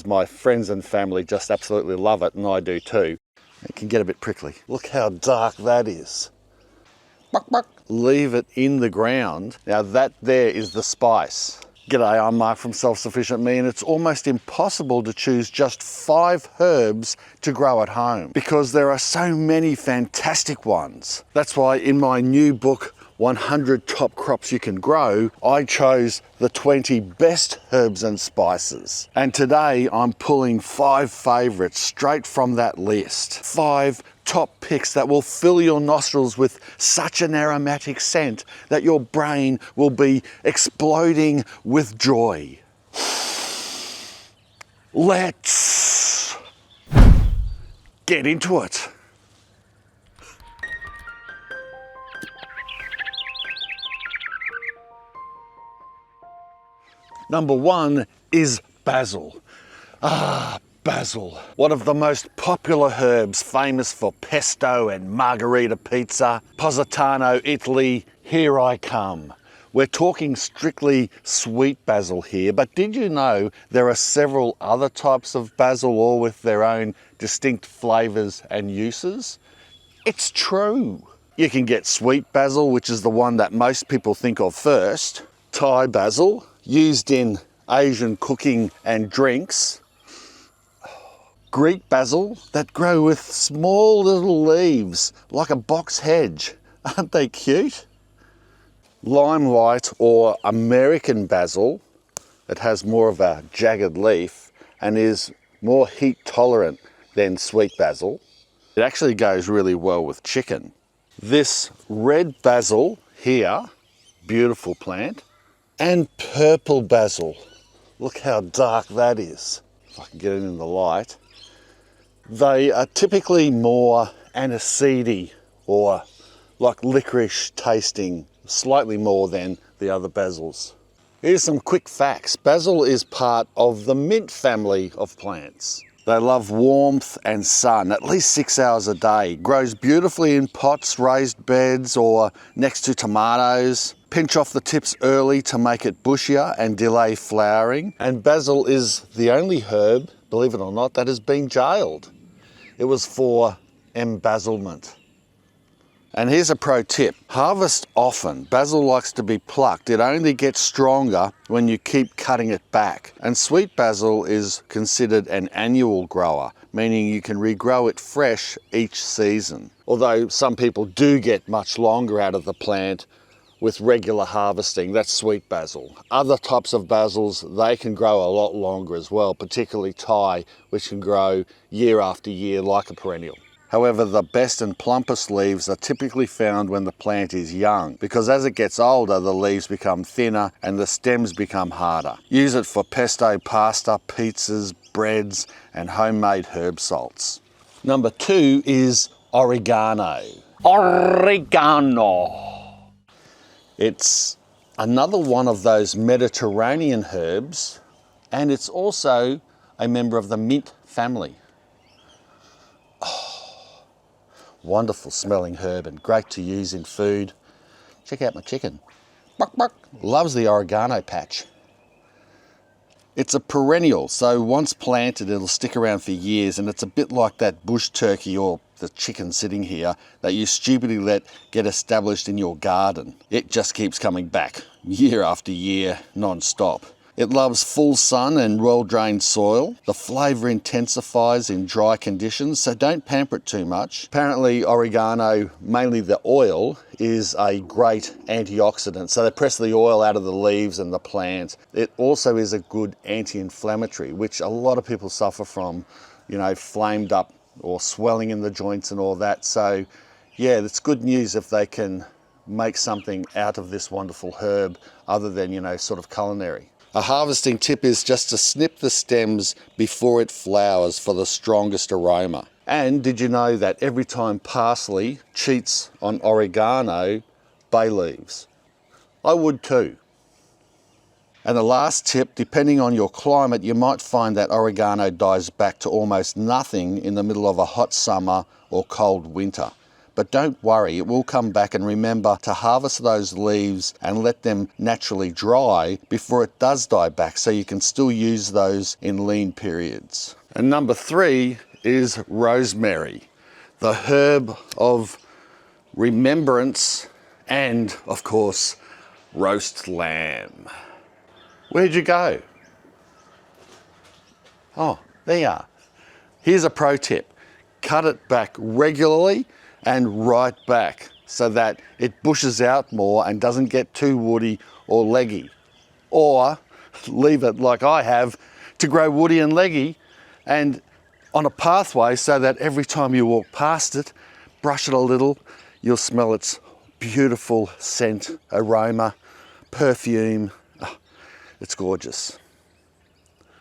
My friends and family just absolutely love it, and I do too. It can get a bit prickly. Look how dark that is. Buck, buck. Leave it in the ground. Now that there is the spice. G'day, I'm Mark from Self Sufficient Me, and it's almost impossible to choose just 5 herbs to grow at home because there are so many fantastic ones. That's why in my new book, 100 Top Crops You Can Grow, I chose the 20 best herbs and spices. And today I'm pulling 5 favourites straight from that list. 5 top picks that will fill your nostrils with such an aromatic scent that your brain will be exploding with joy. Let's get into it. Number 1 is basil. Basil, one of the most popular herbs, famous for pesto and margherita pizza. Positano, Italy, here I come. We're talking strictly sweet basil here, but did you know there are several other types of basil, all with their own distinct flavours and uses? It's true. You can get sweet basil, which is the one that most people think of first. Thai basil, used in Asian cooking and drinks. Greek basil that grow with small little leaves like a box hedge. Aren't they cute? Limelight or American basil that has more of a jagged leaf and is more heat tolerant than sweet basil. It actually goes really well with chicken. This red basil here, beautiful plant, and purple basil. Look how dark that is. If I can get it in the light. They are typically more aniseedy or like licorice tasting, slightly more than the other basils. Here's some quick facts. Basil is part of the mint family of plants. They love warmth and sun, at least 6 hours a day. Grows beautifully in pots, raised beds, or next to tomatoes. Pinch off the tips early to make it bushier and delay flowering. And basil is the only herb, believe it or not, that has been jailed. It was for embezzlement. And here's a pro tip. Harvest often. Basil likes to be plucked. It only gets stronger when you keep cutting it back. And sweet basil is considered an annual grower, meaning you can regrow it fresh each season. Although some people do get much longer out of the plant with regular harvesting. That's sweet basil. Other types of basils, they can grow a lot longer as well, particularly Thai, which can grow year after year like a perennial. However, the best and plumpest leaves are typically found when the plant is young, because as it gets older, the leaves become thinner and the stems become harder. Use it for pesto, pasta, pizzas, breads, and homemade herb salts. Number 2 is oregano. Oregano. It's another one of those Mediterranean herbs, and it's also a member of the mint family. Oh, wonderful smelling herb and great to use in food. Check out my chicken. Buck, buck. Loves the oregano patch. It's a perennial, so once planted it'll stick around for years, and it's a bit like that bush turkey or the chicken sitting here that you stupidly let get established in your garden. It just keeps coming back year after year, non-stop. It loves full sun and well-drained soil. The flavour intensifies in dry conditions, so don't pamper it too much. Apparently oregano, mainly the oil, is a great antioxidant. So they press the oil out of the leaves and the plant. It also is a good anti-inflammatory, which a lot of people suffer from, you know, flamed up or swelling in the joints and all that. So yeah, it's good news if they can make something out of this wonderful herb other than, you know, sort of culinary. A harvesting tip is just to snip the stems before it flowers for the strongest aroma. And did you know that every time parsley cheats on oregano, bay leaves? I would too. And the last tip, depending on your climate, you might find that oregano dies back to almost nothing in the middle of a hot summer or cold winter. But don't worry, it will come back, and remember to harvest those leaves and let them naturally dry before it does die back, so you can still use those in lean periods. And number 3 is rosemary, the herb of remembrance and, of course, roast lamb. Where'd you go? Oh, there you are. Here's a pro tip. Cut it back regularly and right back so that it bushes out more and doesn't get too woody or leggy. Or leave it like I have to grow woody and leggy and on a pathway so that every time you walk past it, brush it a little, you'll smell its beautiful scent, aroma, perfume. Oh, it's gorgeous.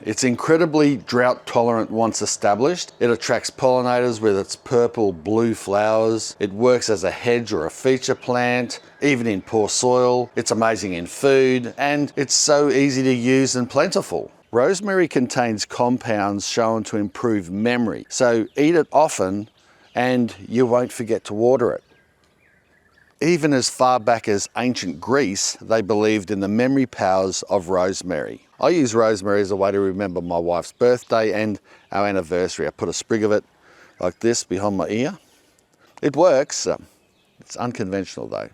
It's incredibly drought tolerant once established. It attracts pollinators with its purple blue flowers. It works as a hedge or a feature plant, even in poor soil. It's amazing in food, and it's so easy to use and plentiful. Rosemary contains compounds shown to improve memory, so eat it often and you won't forget to water it. Even as far back as ancient Greece, they believed in the memory powers of rosemary. I use rosemary as a way to remember my wife's birthday and our anniversary. I put a sprig of it like this behind my ear. It works. It's unconventional though.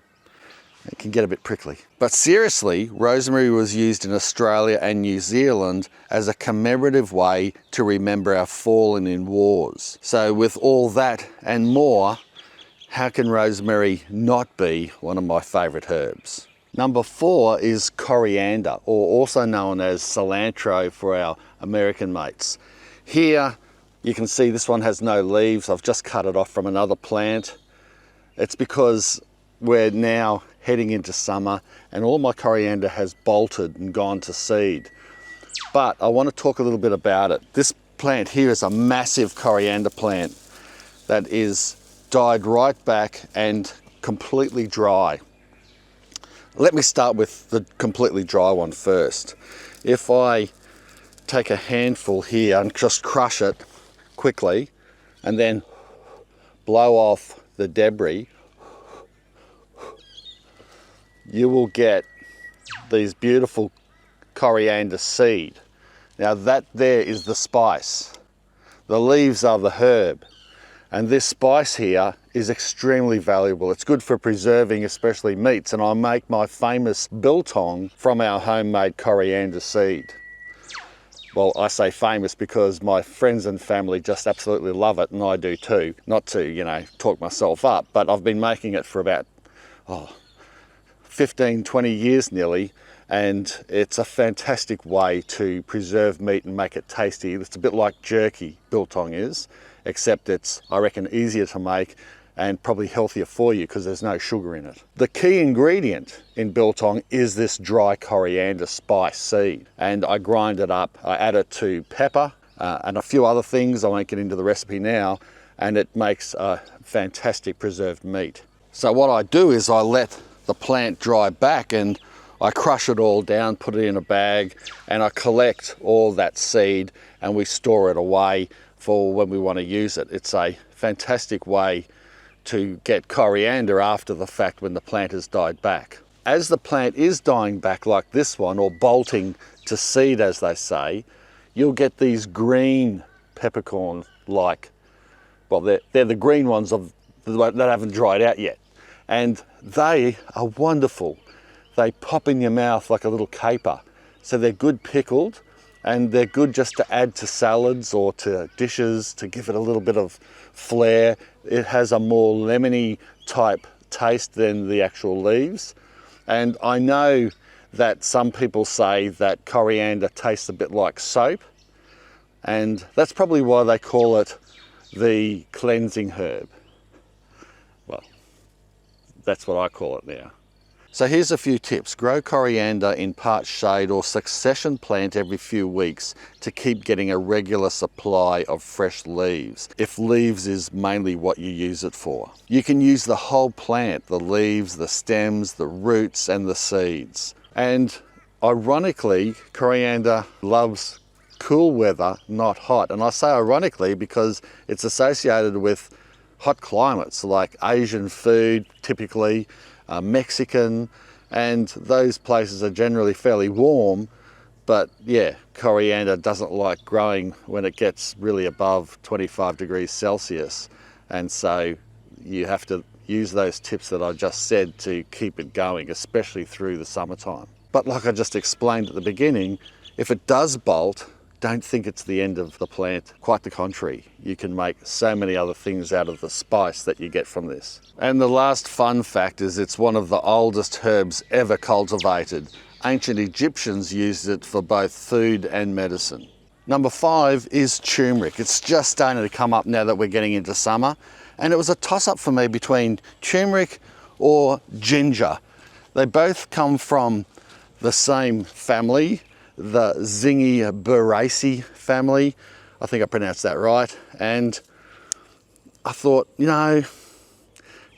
It can get a bit prickly. But seriously, rosemary was used in Australia and New Zealand as a commemorative way to remember our fallen in wars. So with all that and more, how can rosemary not be one of my favourite herbs? Number 4 is coriander, or also known as cilantro for our American mates. Here you can see this one has no leaves. I've just cut it off from another plant. It's because we're now heading into summer and all my coriander has bolted and gone to seed. But I want to talk a little bit about it. This plant here is a massive coriander plant that is died right back and completely dry. Let me start with the completely dry one first. If I take a handful here and just crush it quickly and then blow off the debris, you will get these beautiful coriander seed. Now that there is the spice. The leaves are the herb. And this spice here is extremely valuable. It's good for preserving, especially meats, and I make my famous biltong from our homemade coriander seed. Well, I say famous because my friends and family just absolutely love it, and I do too. Not to, talk myself up, but I've been making it for about 15, 20 years nearly, and it's a fantastic way to preserve meat and make it tasty. It's a bit like jerky, biltong is, except it's, I reckon, easier to make and probably healthier for you because there's no sugar in it. The key ingredient in biltong is this dry coriander spice seed, and I grind it up. I add it to pepper and a few other things. I won't get into the recipe now, and it makes a fantastic preserved meat. So what I do is I let the plant dry back and I crush it all down, put it in a bag, and I collect all that seed and we store it away for when we want to use it. It's a fantastic way to get coriander after the fact when the plant has died back. As the plant is dying back like this one, or bolting to seed as they say, you'll get these green peppercorn-like, well they're the green ones that haven't dried out yet. And they are wonderful. They pop in your mouth like a little caper. So they're good pickled, and they're good just to add to salads or to dishes to give it a little bit of flair. It has a more lemony type taste than the actual leaves. And I know that some people say that coriander tastes a bit like soap, and that's probably why they call it the cleansing herb. Well, that's what I call it now. So here's a few tips. Grow coriander in part shade or succession plant every few weeks to keep getting a regular supply of fresh leaves, if leaves is mainly what you use it for. You can use the whole plant, the leaves, the stems, the roots and the seeds. And ironically, coriander loves cool weather, not hot. And I say ironically because it's associated with hot climates like Asian food, typically Mexican, and those places are generally fairly warm. But yeah, coriander doesn't like growing when it gets really above 25 degrees Celsius. And so you have to use those tips that I just said to keep it going, especially through the summertime. But like I just explained at the beginning, if it does bolt, don't think it's the end of the plant. Quite the contrary. You can make so many other things out of the spice that you get from this. And the last fun fact is it's one of the oldest herbs ever cultivated. Ancient Egyptians used it for both food and medicine. Number 5 is turmeric. It's just starting to come up now that we're getting into summer. And it was a toss-up for me between turmeric or ginger. They both come from the same family, the Zingiberaceae family. I think I pronounced that right. And I thought, you know,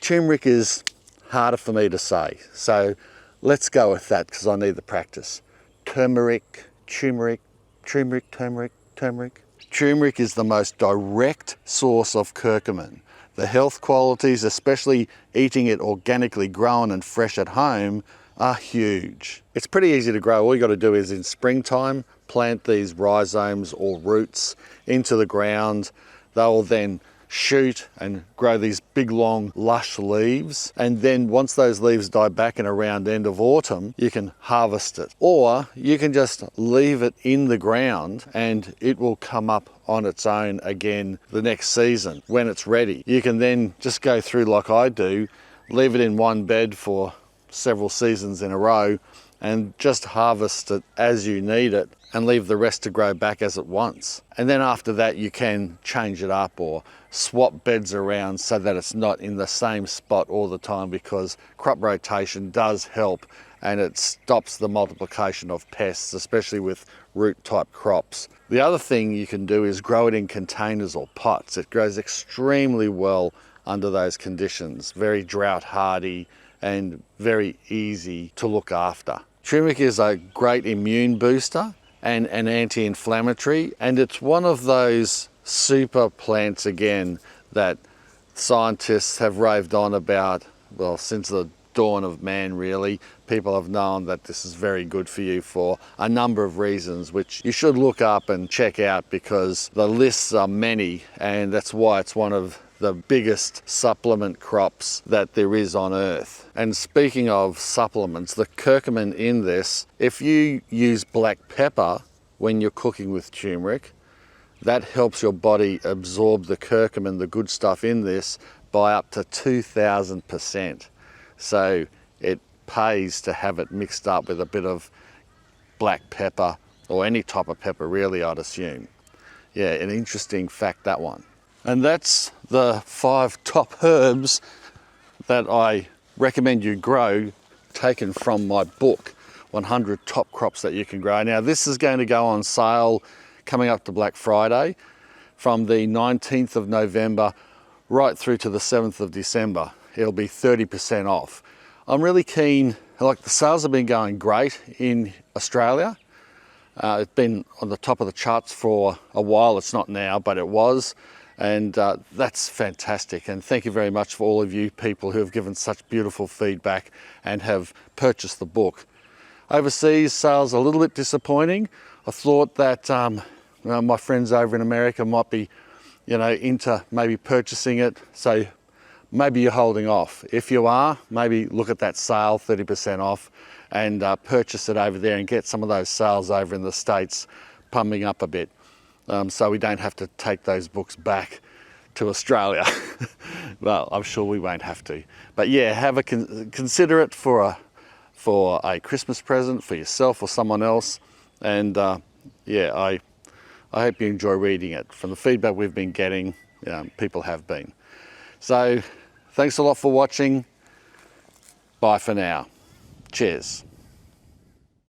turmeric is harder for me to say. So let's go with that because I need the practice. Turmeric, turmeric, turmeric, turmeric, turmeric. Turmeric is the most direct source of curcumin. The health qualities, especially eating it organically grown and fresh at home, are huge. It's pretty easy to grow. All you got to do is in springtime, plant these rhizomes or roots into the ground. They will then shoot and grow these big long lush leaves, and then once those leaves die back in around end of autumn, you can harvest it, or you can just leave it in the ground and it will come up on its own again the next season when it's ready. You can then just go through like I do, leave it in one bed for several seasons in a row and just harvest it as you need it and leave the rest to grow back as it wants. And then after that you can change it up or swap beds around so that it's not in the same spot all the time, because crop rotation does help and it stops the multiplication of pests, especially with root type crops. The other thing you can do is grow it in containers or pots. It grows extremely well under those conditions, very drought hardy and very easy to look after. Turmeric is a great immune booster and an anti-inflammatory, and it's one of those super plants again that scientists have raved on about, well, since the dawn of man really. People have known that this is very good for you for a number of reasons, which you should look up and check out because the lists are many, and that's why it's one of the biggest supplement crops that there is on earth. And speaking of supplements, the curcumin in this, if you use black pepper when you're cooking with turmeric, that helps your body absorb the curcumin, the good stuff in this, by up to 2,000%. So it pays to have it mixed up with a bit of black pepper or any type of pepper really, I'd assume. Yeah, an interesting fact, that one. And that's the 5 top herbs that I recommend you grow, taken from my book, 100 Top Crops That You Can Grow. Now this is going to go on sale coming up to Black Friday from the 19th of November right through to the 7th of December. It'll be 30% off. I'm really keen, like the sales have been going great in Australia. It's been on the top of the charts for a while. It's not now, but it was. And that's fantastic. And thank you very much for all of you people who have given such beautiful feedback and have purchased the book. Overseas sales are a little bit disappointing. I thought that my friends over in America might be, into maybe purchasing it. So maybe you're holding off. If you are, maybe look at that sale, 30% off, and purchase it over there and get some of those sales over in the States pumping up a bit. So we don't have to take those books back to Australia. Well, I'm sure we won't have to. But yeah, consider it for a Christmas present for yourself or someone else. And yeah, I hope you enjoy reading it. From the feedback we've been getting, people have been. So thanks a lot for watching. Bye for now. Cheers.